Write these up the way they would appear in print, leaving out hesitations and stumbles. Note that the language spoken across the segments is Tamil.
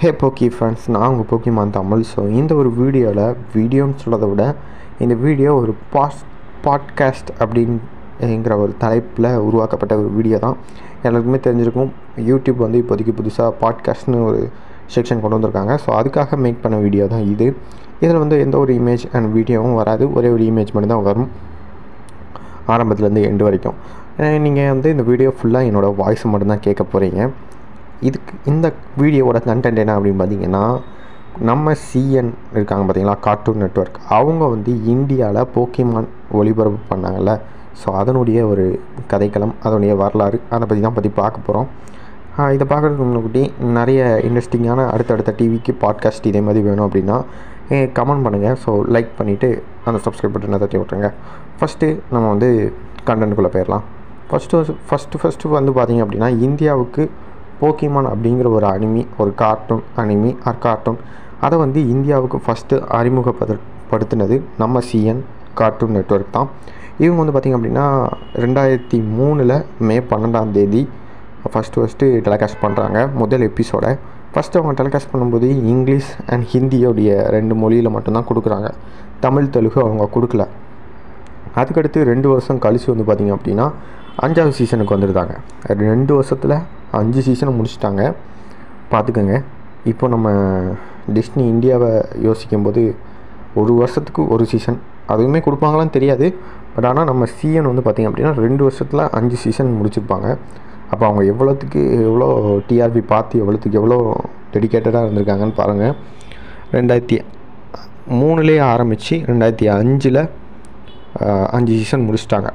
ஹே போக்கி ஃப்ரெண்ட்ஸ், நான் உங்கள் போக்கிமான் தமிழ். ஸோ இந்த ஒரு வீடியோன்னு சொல்கிறத விட இந்த வீடியோ ஒரு பாட்காஸ்ட் அப்படிங்கிற ஒரு தலைப்பில் உருவாக்கப்பட்ட ஒரு வீடியோ தான். எல்லாருக்குமே தெரிஞ்சிருக்கும், யூடியூப் வந்து இப்போதைக்கு புதுசாக பாட்காஸ்ட்னு ஒரு செக்ஷன் கொண்டு வந்திருக்காங்க. ஸோ அதுக்காக மேக் பண்ண வீடியோ தான் இது. இதில் வந்து எந்த ஒரு இமேஜ் அண்ட் வீடியோவும் வராது, ஒரே ஒரு இமேஜ் மட்டும் தான் வரும் ஆரம்பத்துலேருந்து எண்டு வரைக்கும். நீங்கள் வந்து இந்த வீடியோ ஃபுல்லாக என்னோடய வாய்ஸ் மட்டும்தான் கேட்க போகிறீங்க. இந்த வீடியோவோட கண்டென்ட் என்ன அப்படின்னு பார்த்தீங்கன்னா, நம்ம சிஎன் இருக்காங்க பார்த்தீங்களா, கார்ட்டூன் நெட்வொர்க், அவங்க வந்து இந்தியாவில் போக்கிமான் ஒளிபரப்பு பண்ணாங்கல்ல. ஸோ அதனுடைய ஒரு கதைக்களம், அதனுடைய வரலாறு, அதை பற்றி பார்க்க போகிறோம். இதை பார்க்குறதுக்கு முன்னாடி நிறைய இன்ட்ரெஸ்டிங்கான அடுத்தடுத்த டிவிக்கு பாட்காஸ்ட் இதே மாதிரி வேணும் அப்படின்னா கமெண்ட் பண்ணுங்கள். ஸோ லைக் பண்ணிவிட்டு அந்த சப்ஸ்கிரைப் பட்டனை தட்டி விட்ருங்க. ஃபஸ்ட்டு நம்ம வந்து கண்டென்ட்டுக்குள்ளே போயிடலாம். ஃபஸ்ட்டு வந்து பார்த்திங்க அப்படின்னா, இந்தியாவுக்கு போக்கிமான் அப்படிங்கிற ஒரு கார்ட்டூன் அதை வந்து இந்தியாவுக்கு ஃபஸ்ட்டு அறிமுகப்படுத்தினது நம்ம சிஎன் கார்ட்டூன் நெட்வொர்க் தான். இவங்க வந்து பார்த்திங்க அப்படின்னா 2003 மே 12 ஃபஸ்ட்டு டெலிகாஸ்ட் பண்ணுறாங்க முதல் எபிசோடை. ஃபஸ்ட்டு அவங்க டெலிகாஸ்ட் பண்ணும்போது இங்கிலீஷ் அண்ட் ஹிந்தியோடைய 2 மொழியில் மட்டும்தான் கொடுக்குறாங்க, தமிழ் தெலுங்கு அவங்க கொடுக்கல. அதுக்கடுத்து 2 வருஷம் கழித்து வந்து பார்த்திங்க அப்படின்னா 5வது சீசனுக்கு வந்துருந்தாங்க. 2 வருஷத்தில் 5 சீசனை முடிச்சிட்டாங்க, பார்த்துக்கோங்க. இப்போ நம்ம டிஸ்னி இந்தியாவை யோசிக்கும்போது ஒரு வருஷத்துக்கு ஒரு சீசன் அதுவுமே கொடுப்பாங்களான்னு தெரியாது. பட் ஆனால் நம்ம சிஎன் வந்து பார்த்திங்க அப்படின்னா 2 வருஷத்தில் 5 சீசன் முடிச்சிருப்பாங்க. அப்போ அவங்க எவ்வளோ டிஆர்பி பார்த்து எவ்வளோ டெடிக்கேட்டடாக இருந்திருக்காங்கன்னு பாருங்கள். 2003 ஆரம்பித்து 2005 5 சீசன் முடிச்சிட்டாங்க,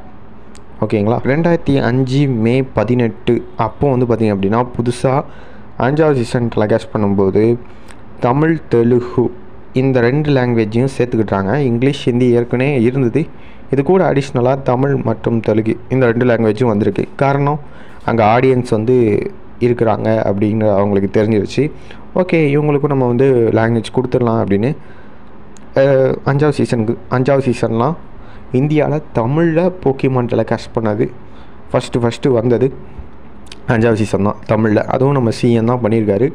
ஓகேங்களா. 2005 மே 18 அப்போது வந்து பார்த்திங்க அப்படின்னா புதுசாக 5வது சீசன் டெலிகாஸ்ட் பண்ணும்போது தமிழ் தெலுங்கு இந்த 2 லாங்குவேஜையும் சேர்த்துக்கிட்டாங்க. இங்கிலீஷ் ஹிந்தி ஏற்கனவே இருந்தது, இது கூட அடிஷ்னலாக தமிழ் மற்றும் தெலுங்கு இந்த 2 லாங்குவேஜும் வந்திருக்கு. காரணம், அங்கே ஆடியன்ஸ் வந்து இருக்கிறாங்க அப்படின்னு அவங்களுக்கு தெரிஞ்சிருச்சு. ஓகே, இவங்களுக்கும் நம்ம வந்து லாங்குவேஜ் கொடுத்துடலாம் அப்படின்னு 5வது சீசன்லாம் இந்தியாவில் தமிழில் போக்கிமான் டெலிகாஸ்ட் பண்ணது ஃபஸ்ட்டு வந்தது 5வது சீசன் தான் தமிழில். அதுவும் நம்ம சிஎன் தான் பண்ணியிருக்காரு.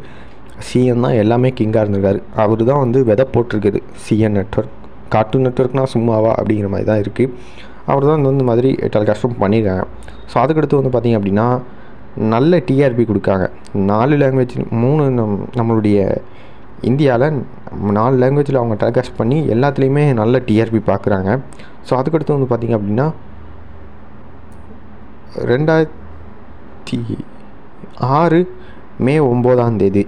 சிஎன் தான் எல்லாமே கிங்காக இருந்திருக்காரு. அவர் தான் வந்து விதை போட்டிருக்குது சிஎன் நெட்வொர்க். கார்ட்டூன் நெட்வொர்க்னால் சும்மாவா அப்படிங்கிற மாதிரி தான் இருக்குது. அவர் தான் இந்த மாதிரி டெலிகாஸ்ட்டும் பண்ணியிருக்காங்க. ஸோ அதுக்கடுத்து வந்து பார்த்திங்க அப்படின்னா நல்ல டிஆர்பி கொடுக்காங்க. 4 லாங்குவேஜ் நம்மளுடைய இந்தியாவில் 4 லாங்குவேஜில் அவங்க டெலிகாஸ்ட் பண்ணி எல்லாத்துலேயுமே நல்ல டிஆர்பி பார்க்குறாங்க. ஸோ அதுக்கடுத்து வந்து பார்த்திங்க அப்படின்னா 2006 மே 9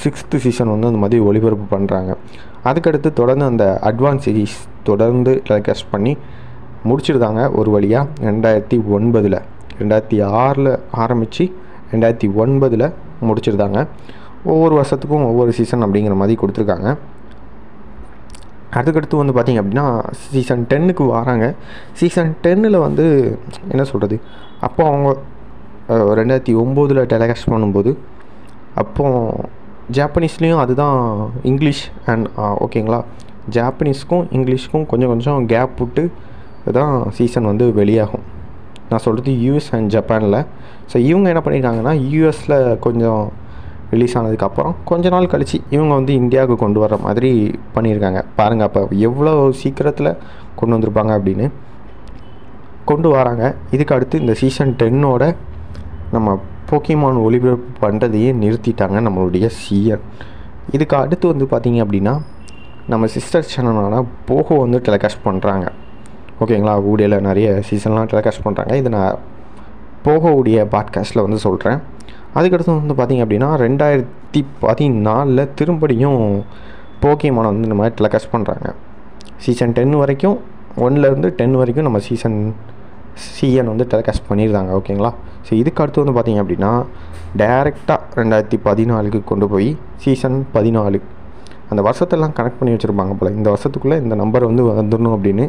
6th சீசன் வந்து அந்த மாதிரி ஒளிபரப்பு பண்ணுறாங்க. அதுக்கடுத்து தொடர்ந்து அந்த அட்வான்ஸ் சீரீஸ் தொடர்ந்து டெலிகாஸ்ட் பண்ணி முடிச்சிருந்தாங்க ஒரு வழியாக. 2006 ஆரம்பித்து 2009 முடிச்சிருந்தாங்க. ஒவ்வொரு வருஷத்துக்கும் ஒவ்வொரு சீசன் அப்படிங்கிற மாதிரி கொடுத்துருக்காங்க. அதுக்கடுத்து வந்து பார்த்திங்க அப்படின்னா சீசன் 10க்கு வராங்க. சீசன் 10 வந்து என்ன சொல்கிறது, அப்போ அவங்க 2009 டெலிகாஸ்ட் பண்ணும்போது அப்போது ஜாப்பனீஸ்லேயும் அதுதான் இங்கிலீஷ் அண்ட் ஓகேங்களா, ஜாப்பனீஸ்க்கும் இங்கிலீஷ்க்கும் கொஞ்சம் கேப் விட்டு தான் சீசன் வந்து வெளியாகும். நான் சொல்கிறது யூஎஸ் அண்ட் ஜப்பானில். ஸோ இவங்க என்ன பண்ணியிருக்காங்கன்னா, யூஎஸில் கொஞ்சம் ரிலீஸ் ஆனதுக்கப்புறம் கொஞ்ச நாள் கழித்து இவங்க வந்து இந்தியாவுக்கு கொண்டு வர மாதிரி பண்ணியிருக்காங்க. பாருங்கள், அப்போ எவ்வளோ சீக்கிரத்தில் கொண்டு வந்திருப்பாங்க அப்படின்னு கொண்டு வராங்க. இதுக்கு அடுத்து இந்த சீசன் 10ஓட நம்ம போக்கிமான் ஒளிபரப்பு பண்ணுறதையே நிறுத்திட்டாங்க நம்மளுடைய சிஎன். இதுக்கு அடுத்து வந்து பார்த்திங்க அப்படின்னா நம்ம சிஸ்டர் சேனலான போகோ வந்து டெலிகாஸ்ட் பண்ணுறாங்க, ஓகேங்களா. ஊடியில் நிறைய சீசன்லாம் டெலிகாஸ்ட் பண்ணுறாங்க. இதை நான் போகோவுடைய பாட்காஸ்ட்டில் வந்து சொல்கிறேன். அதுக்கடுத்து வந்து பார்த்திங்க அப்படின்னா 2014 திரும்படியும் போக்கிமானை வந்து நம்ம டெலிகாஸ்ட் பண்ணுறாங்க. சீசன் 10 வரைக்கும் 1லேருந்து 10 வரைக்கும் நம்ம சிஎன் வந்து டெலிகாஸ்ட் பண்ணியிருந்தாங்க, ஓகேங்களா. ஸோ இதுக்கு அடுத்து வந்து பார்த்திங்க அப்படின்னா டைரெக்டாக 2014 கொண்டு போய் சீசன் 14 அந்த வருஷத்தெல்லாம் கனெக்ட் பண்ணி வச்சுருப்பாங்க போல். இந்த வருஷத்துக்குள்ளே இந்த நம்பர் வந்து வந்துடணும் அப்படின்னு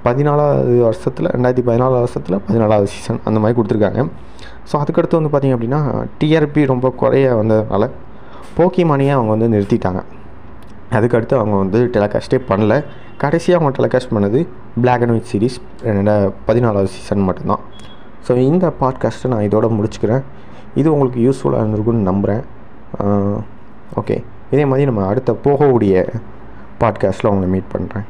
2014 வருஷத்தில் 14வது சீசன் அந்த மாதிரி கொடுத்துருக்காங்க. ஸோ அதுக்கடுத்து வந்து பார்த்திங்க அப்படின்னா டிஆர்பி ரொம்ப குறைய வந்ததுனால போக்கிமானியை அவங்க வந்து நிறுத்திட்டாங்க. அதுக்கடுத்து அவங்க வந்து டெலிகாஸ்ட்டே பண்ணல. கடைசியாக அவங்க டெலிகாஸ்ட் பண்ணது பிளாக் அண்ட் ஒயிட் சீரீஸ் 14வது சீசன் மட்டும்தான். ஸோ இந்த பாட்காஸ்ட்டை நான் இதோட முடிச்சுக்கிறேன். இது உங்களுக்கு யூஸ்ஃபுல்லாக இருந்திருக்குன்னு நம்புகிறேன். ஓகே, இதே மாதிரி நம்ம அடுத்த போகக்கூடிய பாட்காஸ்ட்டில் உங்களை மீட் பண்ணுறேன்.